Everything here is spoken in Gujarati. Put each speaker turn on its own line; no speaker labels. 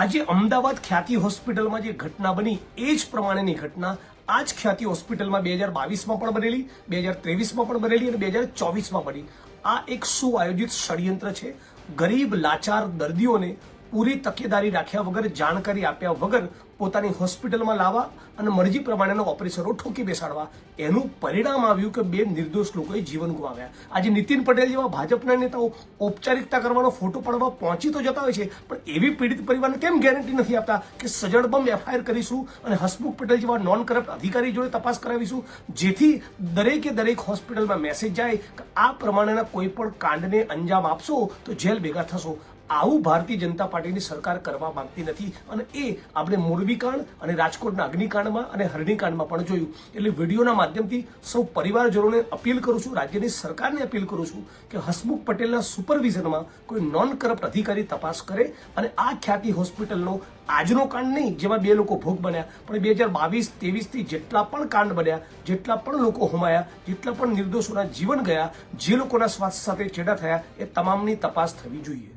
આજે અમદાવાદ ખ્યાતિ હોસ્પિટલમાં જે ઘટના બની એ જ પ્રમાણેની ઘટના આ જ ખ્યાતિ હોસ્પિટલમાં 2022માં પણ બનેલી, 2023માં પણ બનેલી અને 2024માં બની. આ એક સુઆયોજિત ષડયંત્ર છે. ગરીબ લાચાર દર્દીઓને પૂરી તકેદારી રાખ્યા વગર, જાણકારી આપ્યા વગર પોતાની હોસ્પિટલમાં લાવવા અને મરજી પ્રમાણેના ઓપરેશનો ઠોકી બેસાડવા. એનું પરિણામ આવ્યું કે 2 નિર્દોષ લોકોએ જીવન ગુમાવ્યા. આજે નીતિન પટેલ જેવા ભાજપના નેતાઓ ઔપચારિકતા કરવાનો ફોટો પાડવા પહોંચી તો જતા હોય છે, પણ એવી પીડિત પરિવારને કેમ ગેરંટી નથી આપતા કે સજડબમ એફઆઈઆર કરીશું અને હસમુખ પટેલ જેવા નોન કરપ્ટ અધિકારી જોડે તપાસ કરાવીશું, જેથી દરેકે દરેક હોસ્પિટલમાં મેસેજ જાય કે આ પ્રમાણેના કોઈ પણ કાંડને અંજામ આપશો તો જેલ ભેગા થશો. આવું ભારતીય જનતા પાર્ટીની સરકાર કરવા માંગતી નથી અને એ આપણે મોરબી કાંડ અને રાજકોટના અગ્નિકાંડમાં અને હરણીકાંડમાં પણ જોયું. એટલે વિડીયોના માધ્યમથી સૌ પરિવારજનોને અપીલ કરું છું, રાજ્યની સરકારને અપીલ કરું છું કે હસમુખ પટેલના સુપરવિઝનમાં કોઈ નોન કરપ્ટ અધિકારી તપાસ કરે અને આ ખ્યાતિ હોસ્પિટલનો આજનો કાંડ નહીં જેમાં 2 લોકો ભોગ બન્યા, પણ 2022-23થી જેટલા પણ કાંડ બન્યા, જેટલા પણ લોકો હોમાયા, જેટલા પણ નિર્દોષોના જીવન ગયા, જે લોકોના સ્વાસ્થ્ય સાથે છેડા થયા, એ તમામની તપાસ થવી જોઈએ.